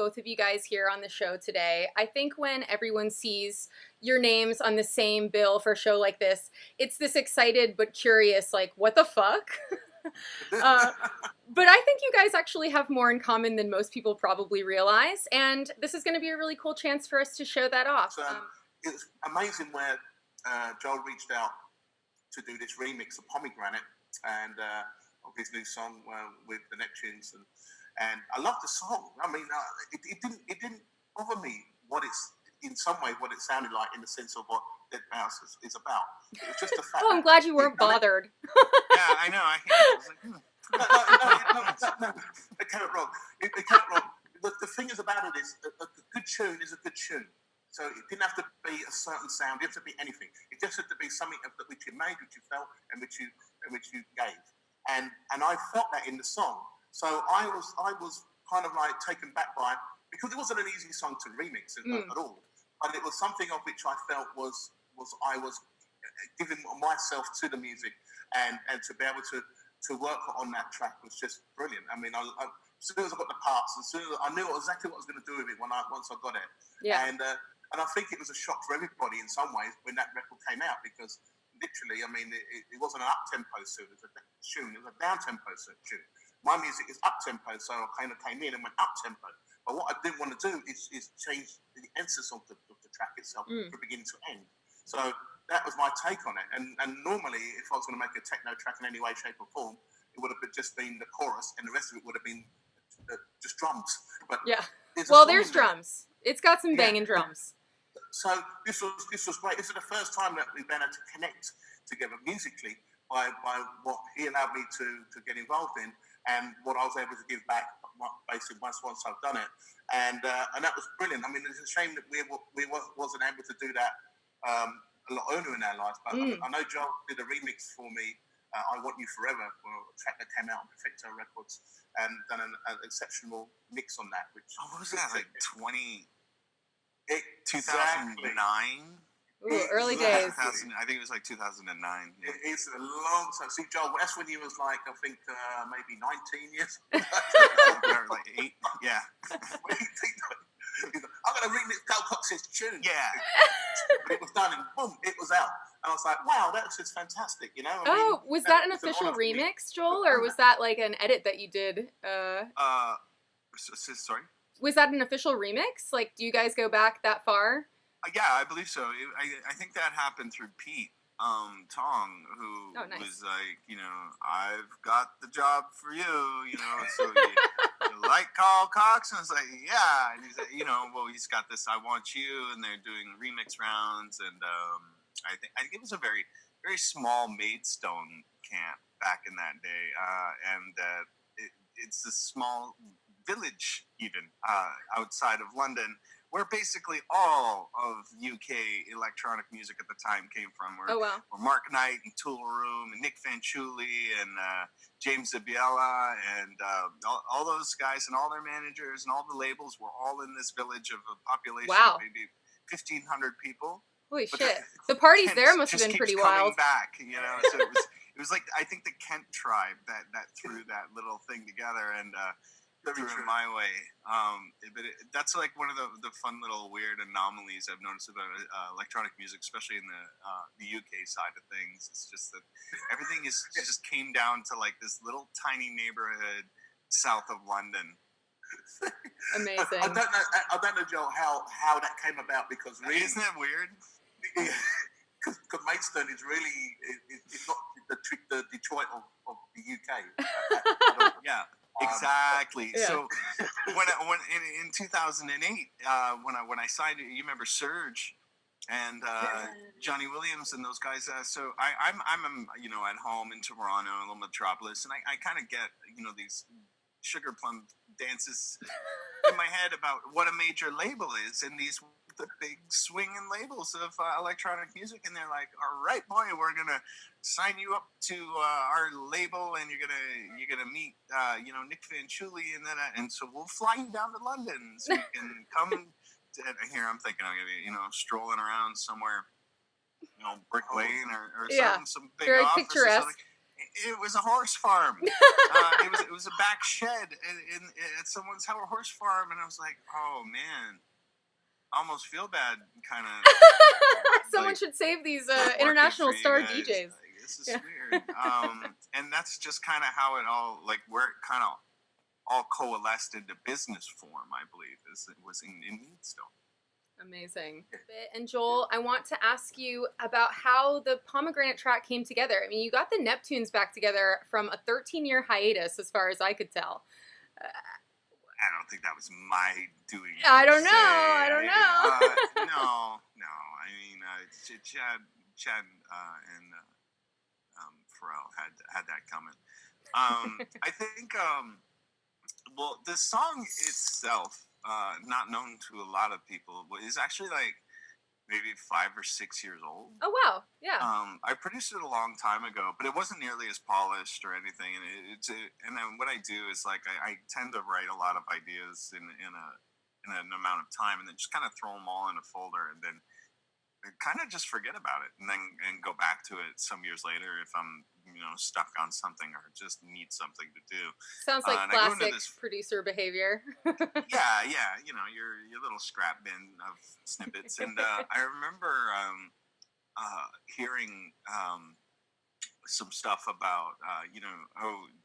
both of you guys here on the show today. I think when everyone sees your names on the same bill for a show like this, it's this excited but curious, like, what the fuck? But I think you guys actually have more in common than most people probably realize, and this is going to be a really cool chance for us to show that off. It's amazing where Joel reached out to do this remix of Pomegranate and of his new song with the Neptunes, and I love the song. I mean, it didn't bother me what it's in some way what it sounded like in the sense of what deadmau5 is about. It was just the fact. Oh, I'm glad you weren't bothered. Yeah, I know. I was like, no, they can't wrong. They can't wrong. The thing is about it is a good tune is a good tune. So it didn't have to be a certain sound. It didn't have to be anything. It just had to be something which you made, which you felt, and which you gave. And I felt that in the song. So I was kind of like taken back by, because it wasn't an easy song to remix at all. But it was something of which I felt was I was giving myself to the music, and to be able to work on that track was just brilliant. I mean, as soon as I got the parts, as soon as I knew exactly what I was going to do with it once I got it. Yeah. And I think it was a shock for everybody in some ways when that record came out, because literally, I mean, it wasn't an up-tempo tune, it was a tune, it was a down-tempo tune. My music is up-tempo, so I kind of came in and went up-tempo. But what I didn't want to do is change the emphasis of the track itself from beginning to end. So that was my take on it. And normally, if I was going to make a techno track in any way, shape or form, it would have just been the chorus, and the rest of it would have been just drums. But yeah. Well, there's drums. It's got some banging drums. So this was great. This is the first time that we've been able to connect together musically by what he allowed me to get involved in, and what I was able to give back basically once I've done it, and that was brilliant. I mean, it's a shame that we wasn't able to do that a lot earlier in our lives. But I know Joel did a remix for me. I Want You Forever, for a track that came out on Perfecto Records, and done an exceptional mix on that. Which what was that, like 2009? Ooh, early days. I think it was like 2009. Yeah. It's a long time. See, Joel, that's when he was like, I think maybe 19 years. Like 8. Yeah. I'm going to remix Carl Cox's tune. Yeah. It was done, and boom, it was out. And I was like, wow, that's just fantastic, you know? Was that an official remix, Joel, or was that like an edit that you did? Sorry? Was that an official remix? Like, do you guys go back that far? Yeah, I believe so. I think that happened through Pete Tong, who was like, you know, I've got the job for you, you know, so you like Carl Cox? And I was like, yeah. And he's like, you know, well, he's got this I Want You, and they're doing remix rounds, and I think it was a very, very small Maidstone camp back in that day, and it's a small village even outside of London, where basically all of UK electronic music at the time came from. Where Mark Knight and Tool Room and Nic Fanciulli and James Zabiela and all those guys and all their managers and all the labels were all in this village of a population of maybe 1,500 people. Holy shit! The parties there must have been pretty wild. Back, you know. So it was like, I think the Kent tribe that threw that little thing together and. Through my way, but that's like one of the fun little weird anomalies I've noticed about electronic music, especially in the UK side of things. It's just that everything just came down to like this little tiny neighborhood south of London. Amazing. I don't know, Joel, how that came about, because really, isn't that weird? Because Maidstone is really it's not the Detroit of the UK. Yeah. Exactly. So when in 2008, when I signed, you remember Surge and Johnny Williams and those guys. So I'm you know, at home in Toronto, a little metropolis, and I kind of get, you know, these sugar plum dances in my head about what a major label is, and the big swinging labels of electronic music, and they're like, all right, boy, we're gonna sign you up to our label, and you're gonna meet you know, Nic Fanciulli, and so we'll fly you down to London so you can come here. I'm thinking I'm gonna be, you know, strolling around somewhere, you know, Brick Lane or something, some big very office picturesque. or something. It was a horse farm. It was a back shed at someone's horse farm, and I was like, oh man, I almost feel bad, kind of. Someone like, should save these international star DJs. Like, this is weird. And that's just kind of how it all, like, where it kind of all coalesced into business form, I believe, it was in Maidstone. Amazing. And Joel, I want to ask you about how the Pomegranate track came together. I mean, you got the Neptunes back together from a 13-year hiatus, as far as I could tell. I don't think that was my doing. I don't know. No. I mean, Chad and Pharrell had that coming. I think, well, the song itself, not known to a lot of people, is actually like maybe 5 or 6 years old. Oh wow, yeah. I produced it a long time ago, but it wasn't nearly as polished or anything. And and then what I do is like I tend to write a lot of ideas in an amount of time, and then just kind of throw them all in a folder, and then kind of just forget about it, and then go back to it some years later if I'm stuck on something or just need something to do. Sounds like classic producer behavior. yeah, your little scrap bin of snippets. And I remember hearing some stuff about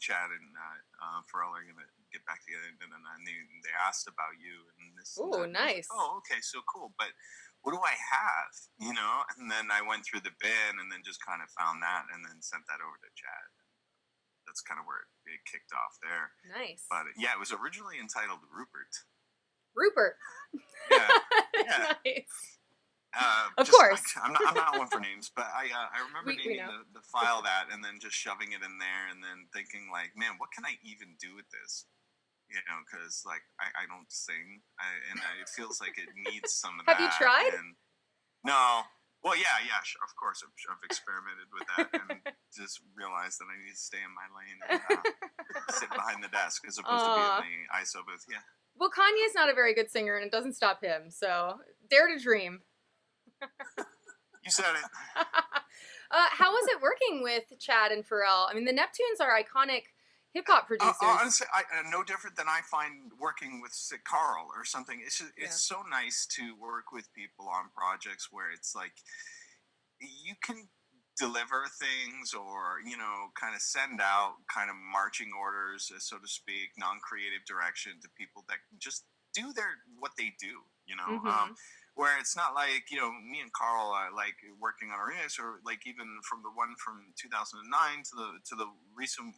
Chad and Pharrell are gonna get back together, and they asked about you and this. Oh, nice. Oh, okay, so cool, but what do I have? And then I went through the bin and then just kind of found that and then sent that over to Chad. That's kind of where it kicked off there. Nice. But yeah, it was originally entitled Rupert. Rupert. Yeah. Nice. Of just, course. I'm not one for names, but I remember needing to file that and then just shoving it in there and then thinking like, man, what can I even do with this? Because like I don't sing, and it feels like it needs some of that. Have you tried? No. Well, yeah, of course I've experimented with that and just realized that I need to stay in my lane and sit behind the desk as opposed to be in the ISO booth. Yeah. Well, Kanye's not a very good singer, and it doesn't stop him. So dare to dream. You said it. How was it working with Chad and Pharrell? I mean, the Neptunes are iconic hip-hop producers. Honestly, no different than I find working with Carl or something. It's so nice to work with people on projects where it's like you can deliver things or kind of send out kind of marching orders, so to speak, non-creative direction to people that just do what they do. Mm-hmm. Where it's not like me and Carl like working on our remix, or like even from the one from 2009 to the recent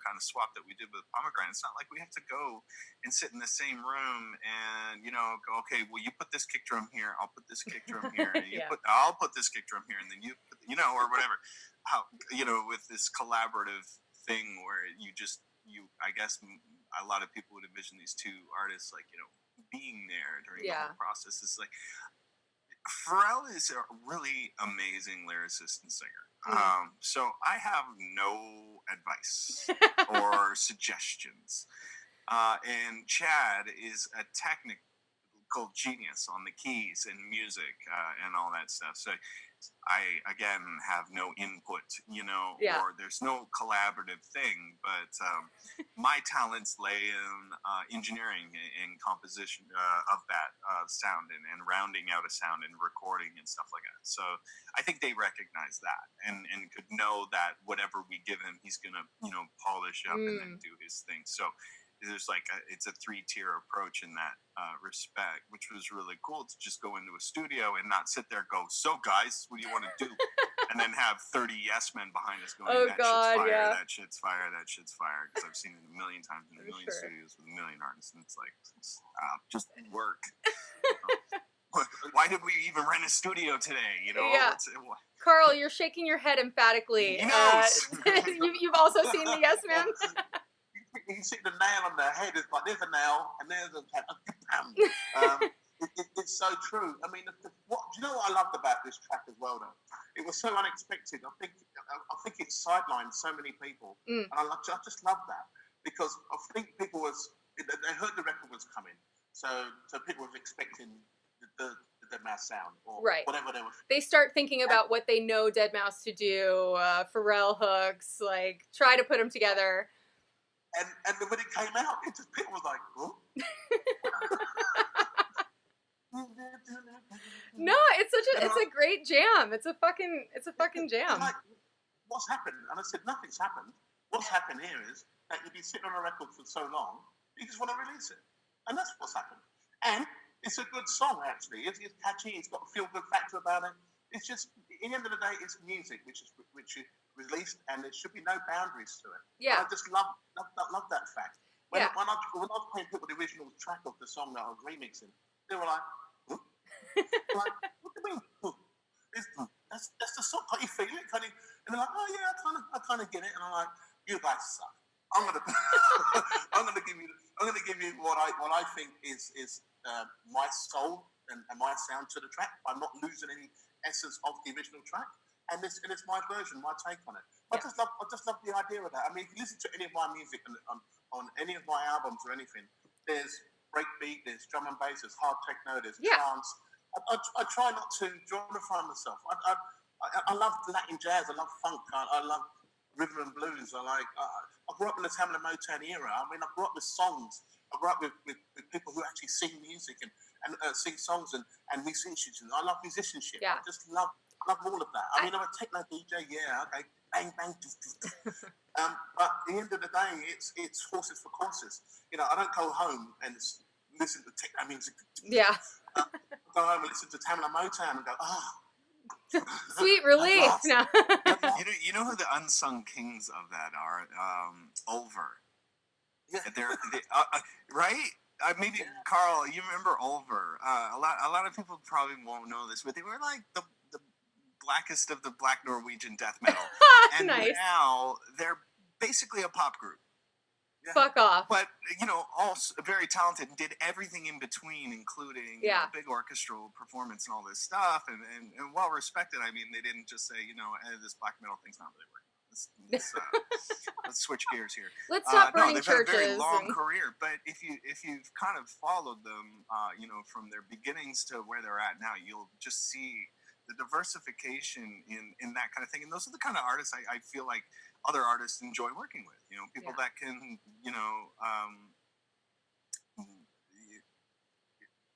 kind of swap that we did with Pomegranate. It's not like we have to go and sit in the same room and go, okay, well, you put this kick drum here, I'll put this kick drum here, and I'll put this kick drum here, and then or whatever. How with this collaborative thing where I guess a lot of people would envision these two artists like being there during the whole process. It's like Pharrell is a really amazing lyricist and singer. So I have no advice or suggestions. And Chad is a technical genius on the keys and music and all that stuff. So I, again, have no input, or there's no collaborative thing, but my talents lay in engineering and composition of that sound and rounding out a sound and recording and stuff like that. So I think they recognize that and could know that whatever we give him, he's going to, polish up and then do his thing. So there's it's a 3-tier approach in that respect, which was really cool to just go into a studio and not sit there and go, so guys, what do you want to do? And then have 30 yes men behind us going, shit's fire, that shit's fire, that shit's fire. Because I've seen it a million times in a million studios with a million artists, and it's like, just work. Why did we even rent a studio today? Carl, you're shaking your head emphatically. You've also seen the yes men? You see the nail on the head. It's like there's a nail and there's a it's so true. I mean, do you know what I loved about this track as well? Though it was so unexpected. I think it sidelined so many people, and I just love that because I think people they heard the record was coming, so people was expecting the deadmau5 sound or right. whatever they were. They start thinking about what they know deadmau5 to do, Pharrell hooks, like try to put them together. And then when it came out, it just people was like, oh. No, it's a great jam. It's a fucking jam. Like, what's happened? And I said, nothing's happened. What's happened here is that you've been sitting on a record for so long, you just want to release it. And that's what's happened. And it's a good song, actually. It's catchy. It's got a feel-good factor about it. It's just, at the end of the day, it's music, which is released, and there should be no boundaries to it. Yeah. And I just love that fact. When I was playing people the original track of the song that I was remixing, they were like, huh? Like, what do you mean? Huh? That's the song. Can't you feel it? And they're like, oh yeah, I kind of get it. And I'm like, you guys suck. I'm gonna give you what I think is my soul and my sound to the track by not losing any essence of the original track. And it's my version, my take on it. I just love the idea of that. I mean, if you listen to any of my music on any of my albums or anything, there's breakbeat, there's drum and bass, there's hard techno, there's trance. I try not to genreify myself. I love Latin jazz. I love funk. I love rhythm and blues. I grew up in the Tamla Motown era. I mean, I grew up with songs. I grew up with people who actually sing music and sing songs and musicians. I love musicianship. Yeah. I just love all of that. I mean, I'm a techno DJ. Yeah, okay, bang bang. But at the end of the day, it's horses for courses. You know, I don't go home and listen to techno music. Yeah. I go home and listen to Tamla Motown and go, sweet relief. No. You know who the unsung kings of that are? Ulver. Yeah. They're right? Maybe Carl, you remember Ulver? A lot of people probably won't know this, but they were like the blackest of the black Norwegian death metal, and nice. Now they're basically a pop group. Yeah. Fuck off. But, you know, all very talented and did everything in between, including you know, big orchestral performance and all this stuff, and well respected. I mean, they didn't just say, you know, this black metal thing's not really working. Let's switch gears here. Let's stop burning they've churches. Had a very long career, but if you've kind of followed them, you know, from their beginnings to where they're at now, you'll just see the diversification in that kind of thing. And those are the kind of artists I feel like other artists enjoy working with. You know, people that can, you know,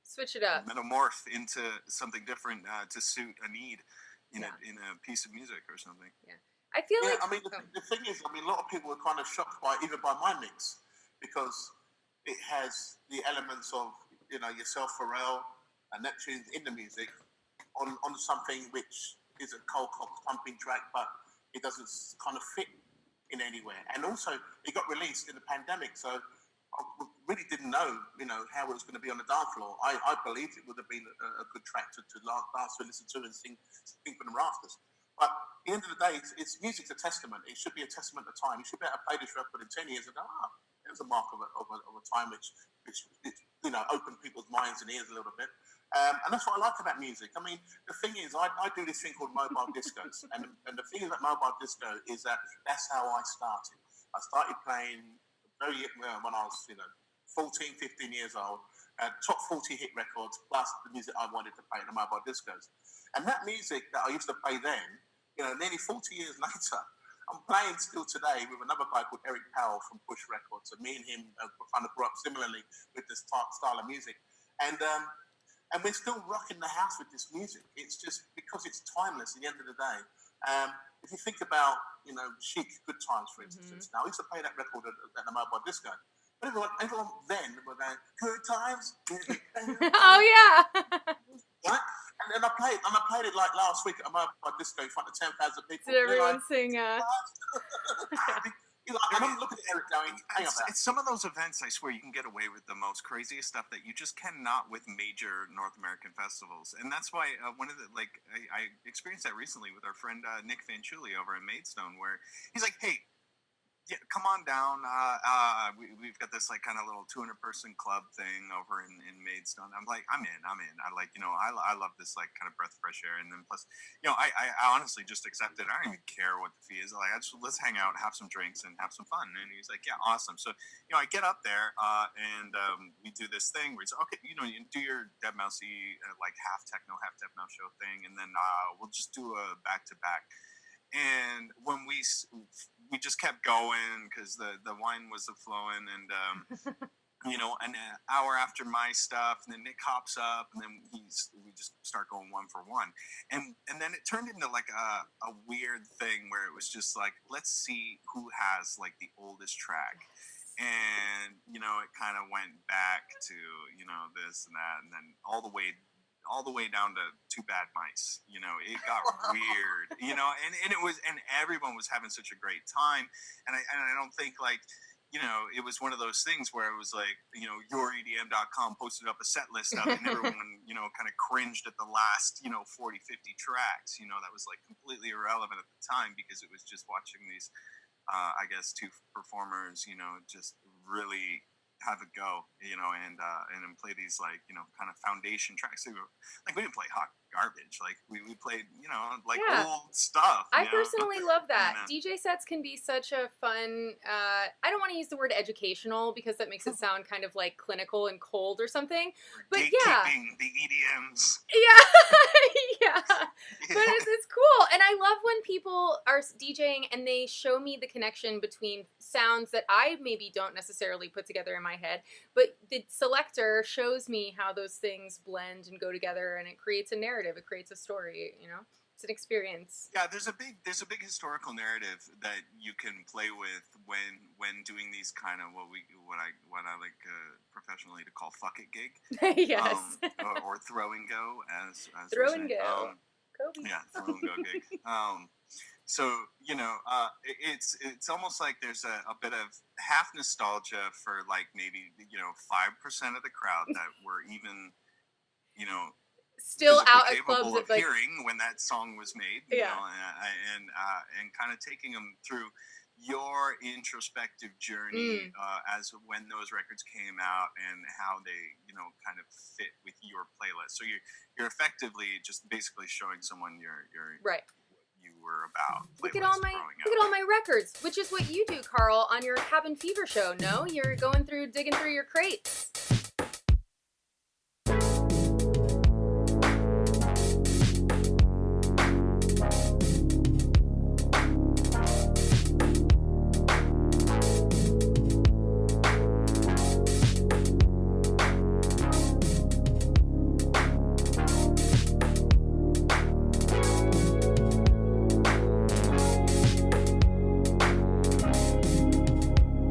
switch it up, metamorph into something different to suit a need in a piece of music or something. Yeah. I feel like... I mean, the thing is, I mean, a lot of people were kind of shocked by my mix, because it has the elements of, you know, yourself, Pharrell, and Neptunes in the music on something which is a Carl Cox pumping track, but it doesn't kind of fit in anywhere. And also, it got released in the pandemic, so I really didn't know, you know, how it was going to be on the dance floor. I believed it would have been a good track to dance to, listen to, and sing from the rafters. But at the end of the day, it's music's a testament. It should be a testament of time. You should be able to play this record in 10 years and go, it was a mark of a time which you know, opened people's minds and ears a little bit. And that's what I like about music. I mean, the thing is, I do this thing called mobile discos. and the thing about mobile disco is that that's how I started. I started playing very well when I was, you know, 14, 15 years old. Top 40 hit records, plus the music I wanted to play in the mobile discos. And that music that I used to play then, you know, nearly 40 years later, I'm playing still today with another guy called Eric Powell from Push Records. And me and him kind of grew up similarly with this style of music. And we're still rocking the house with this music. It's just because it's timeless at the end of the day. If you think about, you know, Chic, Good Times, for instance. Now, I used to play that record at the mobile disco. But everyone then were going, Good Times. Oh, yeah. Right? And I played it like last week at a mobile disco in front of 10,000 people. Did everyone sing? And I'm looking at Eric going, hang on. It's some of those events, I swear, you can get away with the most craziest stuff that you just cannot with major North American festivals. And that's why one of the, like, I experienced that recently with our friend Nic Fanciulli over in Maidstone, where he's like, hey, yeah, come on down. We've got this like kind of little 200-person club thing over in Maidstone. I'm in. I like, I love this like kind of breath of fresh air. And then plus, I honestly just accepted. I don't even care what the fee is. Like, let's hang out, have some drinks, and have some fun. And he's like, yeah, awesome. So, I get up there and we do this thing where it's okay. You do your deadmau5 like half techno, half deadmau5 show thing, and then we'll just do a back to back. And when we just kept going because the wine was flowing, and an hour after my stuff, and then Nic hops up, and then we just start going one for one, and then it turned into like a weird thing where it was just like, let's see who has like the oldest track. And it kind of went back to this and that, and then all the way down to Too Bad Mice. It got weird, and it was, and everyone was having such a great time. And I don't think like, it was one of those things where it was like, youredm.com posted up a set list up, and everyone, kind of cringed at the last, 40, 50 tracks, that was like completely irrelevant at the time, because it was just watching these, I guess, two performers, just really have a go, and then play these like, kind of foundation tracks. Like, we didn't play hot garbage. Like we played, like old stuff. I personally love that. DJ sets can be such a fun, I don't want to use the word educational because that makes it sound kind of like clinical and cold or something. But gatekeeping the EDMs. Yeah. But it's cool. And I love when people are DJing and they show me the connection between sounds that I maybe don't necessarily put together in my head, but the selector shows me how those things blend and go together, and it creates a narrative. It creates a story, It's an experience. Yeah, there's a big historical narrative that you can play with when doing these kind of what I like professionally to call fuck it gig. Yes. Or throw and go as throw and go. Kobe. Yeah, throw and go gig. So it's almost like there's a bit of half nostalgia for like maybe 5% of the crowd that were even still out at capable clubs of hearing when that song was made, and kind of taking them through your introspective journey as when those records came out and how they kind of fit with your playlist. So you're effectively just basically showing someone your right. You were about. Look at all my records, which is what you do, Carl, on your Cabin Fever show. No, you're digging through your crates.